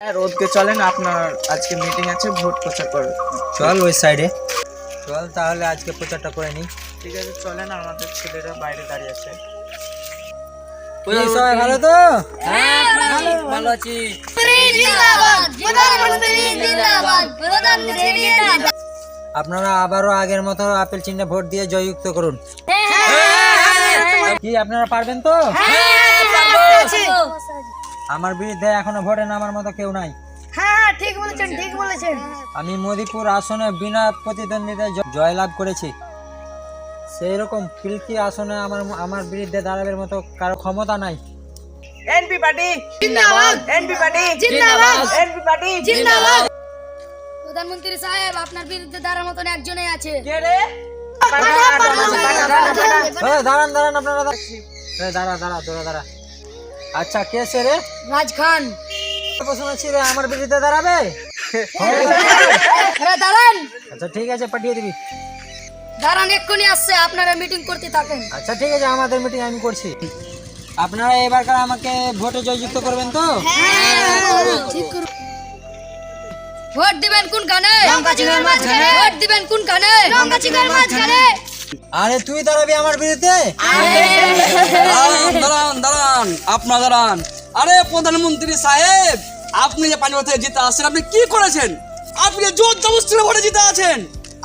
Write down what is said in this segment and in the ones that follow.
রোদকে চলেন, আপনার আজকে মিটিং আছে, ভোট প্রচার করবে। চল ওই সাইডে চল, তাহলে আজকে প্রচারটা করে নি। ঠিক আছে চলেন, আমাদের ছেলেরা বাইরে দাঁড়িয়ে আছে। সবাই ভালো তো? ভালো আছি। আপনারা আবারও আগের মতো আপেল চিহ্নে ভোট দিয়ে জয়যুক্ত করুন। কি আপনারা পারবেন তো? আমার বিরুদ্ধে এখনো ভোটে নামার মতো কেউ নাই। হ্যাঁ ঠিক বলেছেন। আমি মদিপুর আসনে বিনা প্রতিদ্বন্দ্বিতায় জয়লাভ করেছি। সেই রকম পিলকি আসনে আমার বিরুদ্ধে দাঁড়াবার মতো কারো ক্ষমতা নাই। এনপি পার্টি জিন্দাবাদ, এনপি পার্টি জিন্দাবাদ, এনপি পার্টি জিন্দাবাদ। প্রধানমন্ত্রী সাহেব, আপনার বিরুদ্ধে দাঁড়ার মতন একজনই আছে। কে রে? দাঁড়ান আপনারা, দাঁড়া। আচ্ছা কে সে রে? রাজ খান। শুনেছি রে আমার বিরুদ্ধে দাঁড়াবে। দাঁড়ান। আচ্ছা ঠিক আছে, পাঠিয়ে দিবি। দাঁড়ান, এক্ষুনি আসছে, আপনারা মিটিং করতে থাকেন। আচ্ছা ঠিক আছে, আমাদের মিটিং আমি করছি। আপনারা এবারকার আমাকে ভোটে জয়যুক্ত করবেন তো? ভোট দিবেন কোন গানে? ভোট দিবেন কোন গানে? আরে তুই দাঁড়াবি আমার বিরুদ্ধে? দাঁড়ান আপনারা দাঁড়ান। আরে প্রধানমন্ত্রী সাহেব, আপনি যে পানিপথ থেকে জিতে আসছেন, আপনি কি করেছেন? আপনি যে জোর জবরদস্তি ভোটে জিতে আছেন।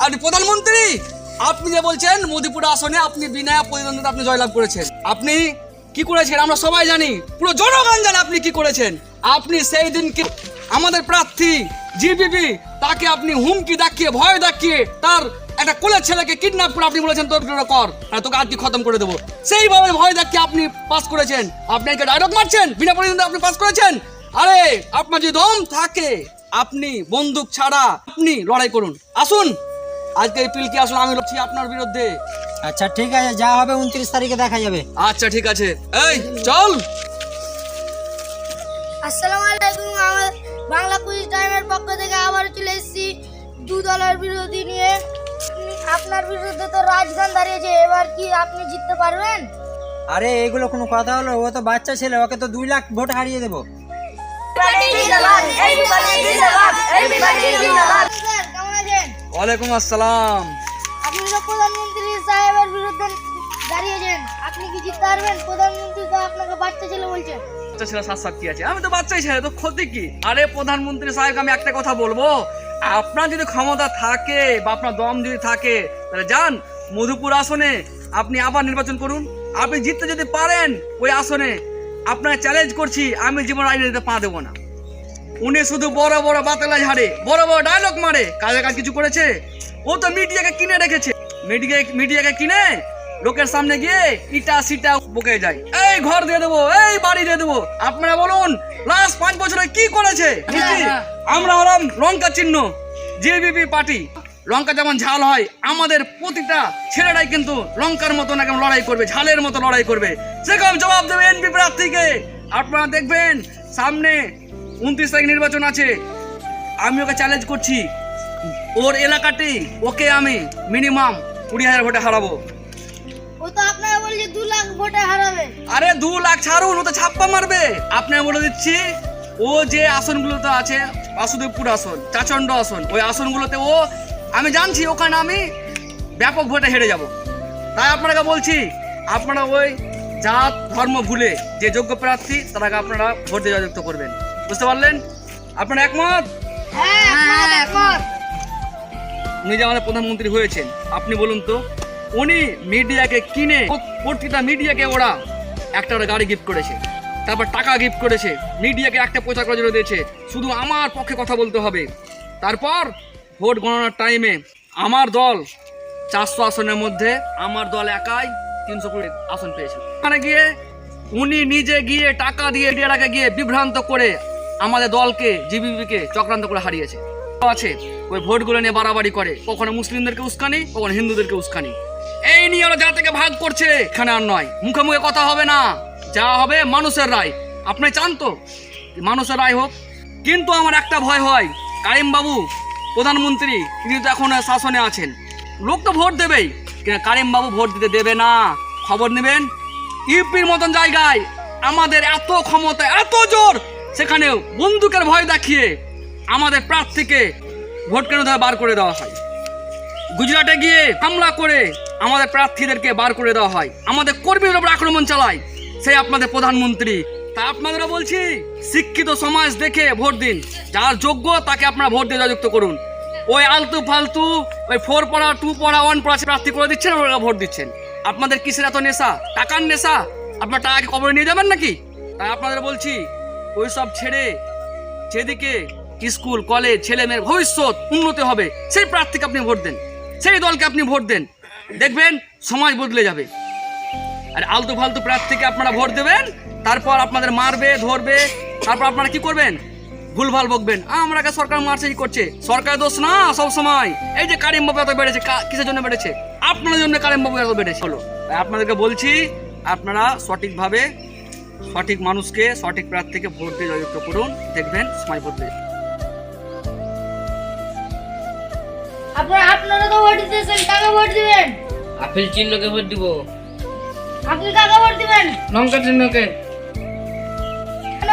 আপনি প্রধানমন্ত্রী, আপনি যে বলছেন মদিপুর আসনে আপনি বিনা প্রতিদ্বন্দ্বিতা আপনি জয়লাভ করেছেন। আপনি কি করেছেন আমরা সবাই জানি, পুরো জনগণ জানে আপনি কি করেছেন। আপনি সেই দিনকে আমাদের প্রার্থী জিবিবি, তাকে আপনি হুমকি দেখিয়ে, ভয় দেখিয়ে, তার একটা কোলের ছেলেকে কিডন্যাপ করে আপনি বলেছেন তোর কর, আর তোকে আজকে খতম করে দেবো। সেইভাবে ভয় দেখিয়ে আপনি পাস করেছেন। আপনি একটা ডায়লগ মারছেন, বিনা প্রতিদ্বন্দ্বিতা আপনি পাস করেছেন। আরে আপনার যদি দম থাকে, আপনি বন্দুক ছাড়া আপনি লড়াই করুন। আসুন আজকে এই পিলকি আসুন, আমি লড়ছি আপনার বিরুদ্ধে। আচ্ছা ঠিক আছে, যা হবে 29 তারিখে দেখা যাবে। আচ্ছা ঠিক আছে, এই চল। আসসালামু আলাইকুম। আমার বাংলা কুইজ টাইমের পক্ষ থেকে আবার চলে এসেছি দু দলের বিরোধী নিয়ে। আপনার বিরুদ্ধে তো রাজখান দাঁড়িয়েছে, এবার কি আপনি জিততে পারবেন? আরে এগুলো কোনো কথা হলো? ও তো বাচ্চা ছেলে, ওকে তো 2 লাখ ভোট হারিয়ে দেবো। কেমন আছেন? ওয়ালাইকুম আসসালাম। আপনি তো প্রধানমন্ত্রী সাহেবের বিরুদ্ধে দাঁড়িয়েছেন, আপনি কি জিততে পারবেন? প্রধানমন্ত্রী তো আপনাকে বাচ্চা ছেলে বলছে। বাচ্চা ছেলে সাত কি আছে? আমি তো বাচ্চাই ছেলে, তো ক্ষতি কি? আরে প্রধানমন্ত্রী সাহেব, আমি একটা কথা বলবো, আপনার যদি ক্ষমতা থাকে বা আপনার দম যদি থাকে, তাহলে যান মধুপুর আসনে আপনি আবার নির্বাচন করুন। আপনি জিততে যদি পারেন ওই আসনে, আপনার চ্যালেঞ্জ করছি, আমি জীবন রাজনীতিতে পা দেবো না। উনি শুধু বড় বড় বাতেলা ঝাড়ে, বড় বড় ডায়লগ মারে, কাজে কাজ কিছু করেছে? ও তো মিডিয়াকে কিনে রেখেছে, মিডিয়াকে কিনে লোকের সামনে গিয়ে ইটা সিটা বকে যায়, এই ঘর দিয়ে দেবো, এই বাড়ি দিয়ে দেবো। আপনারা বলুন লাস্ট 5 বছরে কি করেছে? আমরা হলাম লঙ্কা চিহ্ন, জিবিপি পার্টি। লঙ্কা যেমন ঝাল হয়, আমাদের প্রতিটা ছেলেরাই কিন্তু লঙ্কার মতো না, কেমন লড়াই করবে, ঝালের মতো লড়াই করবে। সেরকম জবাব দেবে এনপি প্রার্থীকে। আপনারা দেখবেন সামনে 29 তারিখ নির্বাচন আছে, আমি ওকে চ্যালেঞ্জ করছি, ওর এলাকাটি ওকে আমি মিনিমাম 20,000 ভোটে হারাবো। ও তো আপনারা বলছে 2 লাখ ভোটে হারাবে। আরে 2 লাখ ছাড়ুন, ও তো ছাপ্পা মারবে। আপনাকে বলে দিচ্ছি, ও যে আসনগুলোতে আছে, বাসুদেবপুর আসন, চাচণ্ড আসন, ওই আসনগুলোতে ও, আমি জানছি ওখানে আমি ব্যাপক ভোটে হেরে যাব। তাই আপনাকে বলছি, আপনারা ওই জাত ধর্ম ভুলে যে যোগ্য প্রার্থী তারাকে আপনারা ভোটে জয়যুক্ত করবেন। বুঝতে পারলেন? আপনারা একমত? হ্যাঁ একমত। উনি যে আমাদের প্রধানমন্ত্রী হয়েছেন, আপনি বলুন তো, উনি মিডিয়াকে কিনে, প্রতিটা মিডিয়াকে ওরা একটা গাড়ি গিফট করেছে, তারপর টাকা গিফট করেছে, মিডিয়াকে একটা প্রচার করার জন্য দিয়েছে, শুধু আমার পক্ষে কথা বলতে হবে। তারপর ভোট গণনার টাইমে আমার দল 400 আসনের মধ্যে আমার দল একাই 320 আসন পেয়েছে। ওখানে গিয়ে উনি নিজে গিয়ে টাকা দিয়ে মিডিয়াটাকে গিয়ে বিভ্রান্ত করে আমাদের দলকে, জিবিপিকে চক্রান্ত করে হারিয়েছে। আছে ওই ভোটগুলো নিয়ে বাড়াবাড়ি করে, কখনো মুসলিমদেরকে উস্কানি, কখনো হিন্দুদেরকে উস্কানি। এই নিয়ে ওরা যা থেকে ভাগ করছে, এখানে আর নয়, মুখে মুখে কথা হবে না, যা হবে মানুষের রায়। আপনি চান তো মানুষের রায় হোক? কিন্তু আমার একটা ভয় হয়, কারিম বাবু প্রধানমন্ত্রী, তিনি তো এখন শাসনে আছেন, লোক তো ভোট দেবেই, কিন্তু কারিম বাবু ভোট দিতে দেবে না। খবর নেবেন, ইউপির মতন জায়গায় আমাদের এত ক্ষমতা, এত জোর, সেখানেও বন্দুকের ভয় দেখিয়ে আমাদের প্রার্থীকে ভোট কেন্দ্র থেকে বার করে দেওয়া হয়। গুজরাটে গিয়ে হামলা করে আমাদের প্রার্থীদেরকে বার করে দেওয়া হয়, আমাদের কর্মীদের উপর আক্রমণ চালায় সেই আপনাদের প্রধানমন্ত্রী। তা আপনাদেরও বলছি, শিক্ষিত সমাজ দেখে ভোট দিন, যার যোগ্য তাকে আপনারা ভোট দিয়ে জয়যুক্ত করুন। ওই আলতু ফালতু ওই 4 পড়া 2 পড়া 1 পড়া প্রার্থী করে দিচ্ছেন, ওরা ভোট দিচ্ছেন। আপনাদের কিসের এত নেশা? টাকার নেশা? আপনার টাকাকে কবরে নিয়ে যাবেন নাকি? তাই আপনাদের বলছি, ওই সব ছেড়ে যেদিকে স্কুল কলেজ ছেলে মেয়ের ভবিষ্যৎ উন্নতি হবে সেই প্রার্থীকে আপনি ভোট দেন, সেই দলকে আপনি ভোট দেন, দেখবেন সমাজ বদলে যাবে। আর আলতু ফালতু প্রার্থীকে আপনারা ভোট দেবেন, তারপর আপনাদের মারবে ধরবে, তারপর আপনারা কি করবেন? ভুলভাল বকবেন, আমরাকে সরকার মারছে কি করছে, সরকার দোষ না সব সময়। এই যে কারিম বাবু এত বেড়েছে, কিসের জন্য বেড়েছে? আপনাদের জন্য কারিম বাবু এত বেড়েছে। হলো, তাই আপনাদেরকে বলছি, আপনারা সঠিকভাবে সঠিক মানুষকে সঠিক প্রার্থীকে ভোট দিয়ে জয়যুক্ত করুন, দেখবেন সমাজ বদলে যাবে। আপনারা তো ভোট দিতেছেন, কাকে ভোট দিবেন? আপেল চিহ্নকে ভোট দিব। আপনি কাকে ভোট দিবেন? লঙ্কা চিহ্নকে। কেন?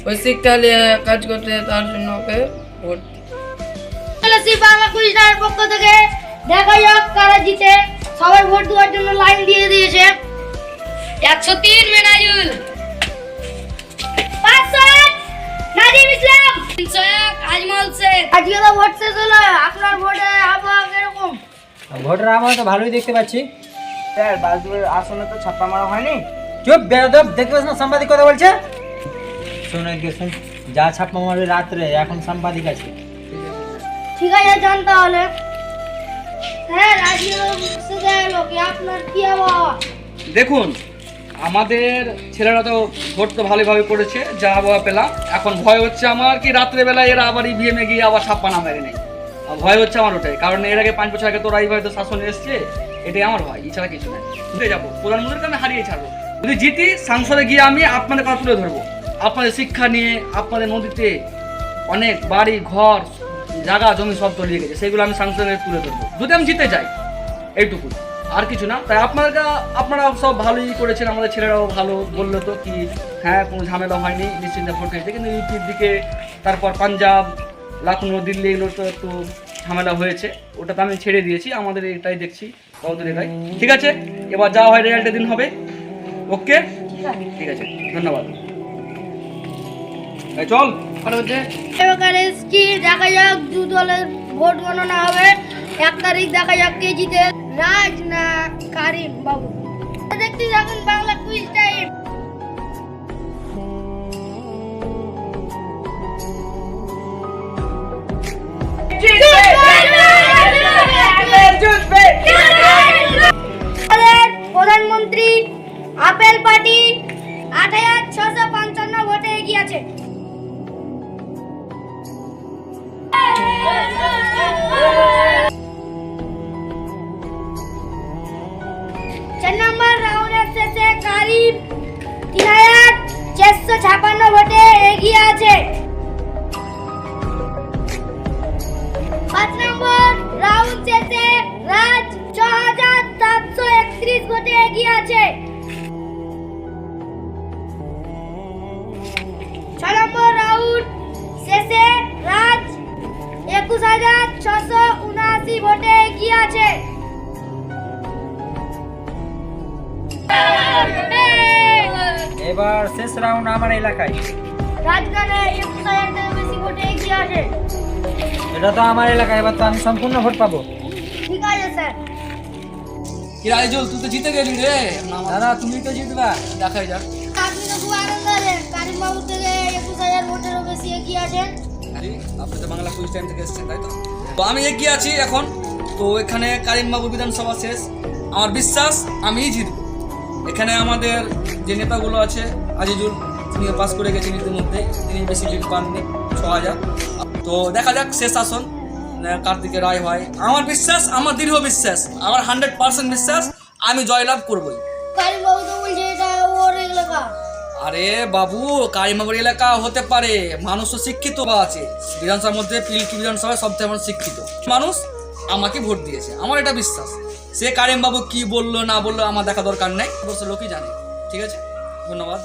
ওই শিক্ষালে কাজ করতে, তার জন্য ওকে ভোট। বাংলা কুইজের পক্ষ থেকে দেখা যাক কারা জিতে। সবাই ভোট দেওয়ার জন্য লাইন দিয়ে দিয়েছে। 103 মেনাজুল, 500 নাদিম ইসলাম, 301 আজমল শেখ। আজকে তো ভোট শেষ হলো, আপনার ভোটে আবহাওয়া কিরকম? ভোটের আমার তো ভালোই দেখতে পাচ্ছি। স্যার বাসুর আসনে তো ছাপ্পা মারা হয়নি। চুপ বেয়াদব, দেখতে পাচ্ছ না সাংবাদিক কথা বলছে? শোনো গেছেন, যা ছাপ্পা মারবে রাত্রে, এখন সাংবাদিক আছে। ঠিক আছে, যান তাহলে। স্যার আজকে শেষ হলো, কি আপনার কি আবহাওয়া? দেখুন, আমাদের ছেলেরা তো ভোট তো ভালোভাবে করেছে, যা আবহাওয়া পেলাম। এখন ভয় হচ্ছে আমার কি রাত্রেবেলা এরা আবার ইভিএমে গিয়ে আবার ছাপ্পা না মেরে নেই। ভয় হচ্ছে আমার ওটাই, কারণ এর আগে 5 বছর আগে তো রাই হয়তো শাসনে এসছে, এটাই আমার ভয়, এছাড়া কিছু নাই। উঠে যাবো, প্রধানমন্ত্রীকে আমি হারিয়ে ছাড়বো। যদি জিতি, সংসদে গিয়ে আমি আপনাদের কথা তুলে ধরবো, আপনাদের শিক্ষা নিয়ে, আপনাদের নদীতে অনেক বাড়ি ঘর জায়গা জমি সব তলিয়ে গেছে, সেগুলো আমি সংসদে তুলে ধরবো যদি আমি জিতে যাই, এইটুকু, আর কিছু না। তাই আপনারা সব ভালোই করেছেন, আমাদের ছেলেরাও ভালো বললো তো কি, হ্যাঁ কোনো ঝামেলা হয়নি, নিশ্চিন্তে ভোট হয়েছে। কিন্তু ইউপির দিকে, তারপর পাঞ্জাব, লখনৌ, দিল্লি, এগুলো তো একটু ঝামেলা হয়েছে, ওটা তো আমি ছেড়ে দিয়েছি। আমাদের এটাই দেখছি, ওদের এটাই ঠিক আছে। এবার যা হয় রেজাল্টের দিন হবে। ওকে, ঠিক আছে, ধন্যবাদ। চল এবারে কি দেখা যাক, 2 দলের ভোট গণনা হবে। 1 তারিখ দেখা যাক কে জিতে, রাজ না কারিম বাবু। দেখতে থাকুন বাংলা কুইজ টাইম। প্রধানমন্ত্রী আপেল পার্টি 8655 ভোটে এগিয়ে আছে। চার নম্বর রাউন্ডের শেষে কারিম 3456 ভোটে এগিয়ে আছে। 5 নম্বর রাউন্ড শেষে রাজ 6731 ভোটে এগিয়ে আছে। 6 নম্বর রাউন্ড শেষে রাজ 21679 ভোটে এগিয়ে আছে। এবার শেষ রাউন্ড আমার এলাকায়। রাজগানে 21000 থেকে বেশি ভোটে এগিয়ে আছে। এটা তো আমার এলাকা, এবার তো আমি সম্পূর্ণ ভোট পাবো। ঠিক আছে স্যার। কি রাইজুল, তুই তো জিতে গেলি রে। দাদা তুমি তো জিতবা, দেখাই যাক। আপনি তো খুব আনন্দ আছেন, কারিম বাবু থেকে 21000 ভোটেরও বেশি এগিয়ে আছেন। আপনি তো বাংলা কুইজ টাইম থেকে এসেছেন, তাই তো? তো আমি এগিয়ে আছি এখন। তো এখানে কারিমবাবু বিধানসভা শেষ, আমার বিশ্বাস আমিই জিতব। এখানে আমাদের যে নেতাগুলো আছে, আজিজুল তিনি পাস করে গেছেন ইতিমধ্যে, তিনি বেশি লিড পাননি, 6000। তো দেখা যাক শেষ আসন কার দিকে রায় হয়। আমার বিশ্বাস, আমার দৃঢ় বিশ্বাস, আমার 100% বিশ্বাস আমি জয়লাভ করবই। কারিম বাবু তো বলছে এটা ওর এলাকা। আরে বাবু, কারিমবাবুর এলাকা হতে পারে, মানুষ তো শিক্ষিত আছে বিধানসভার মধ্যে, পিলকি বিধানসভায় সবথেকে মানুষ শিক্ষিত মানুষ আমাকে ভোট দিয়েছে, আমার এটা বিশ্বাস। সে কারিমবাবু কি বললো না বললো আমার দেখা দরকার নেই, অবশ্য লোকই জানে। ঠিক আছে, ধন্যবাদ।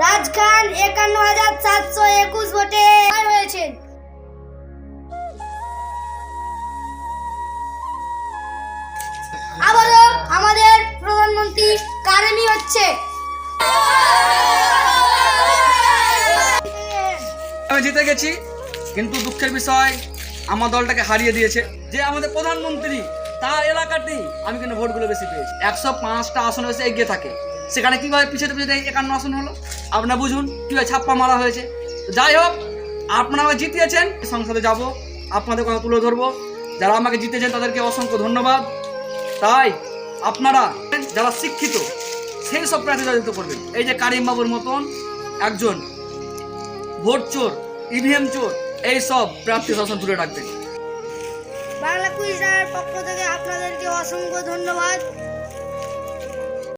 রাজ খান 51,721 ভোটে জয় হয়েছেন। আবারও আমাদের প্রধানমন্ত্রী কারিমই হচ্ছে। আমি জিতে গেছি, কিন্তু দুঃখের বিষয় আমার দলটাকে হারিয়ে দিয়েছে। যে আমাদের প্রধানমন্ত্রী, তার এলাকাটি আমি কিন্তু ভোটগুলো বেশি পেয়েছি। 105টা আসন এসে এগিয়ে থাকে, সেখানে কীভাবে পিছিয়ে পিছিয়ে 51 আসন হলো আপনারা বুঝুন, কীভাবে ছাপ্পা মারা হয়েছে। যাই হোক, আপনারা আমাকে জিতিয়েছেন, সংসদে যাব, আপনাদের কথা তুলে ধরবো। যারা আমাকে জিতেছেন তাদেরকে অসংখ্য ধন্যবাদ। তাই আপনারা যারা শিক্ষিত সেই সব প্রার্থী জয়যুক্ত করবেন। এই যে কারিম বাবুর মতন একজন ভোট চোর, ইভিএম চোর, এই সব প্রার্থী শাসন তুলে রাখবেন। বাংলা কুইজের পক্ষ থেকে আপনাদেরকে অসংখ্য ধন্যবাদ।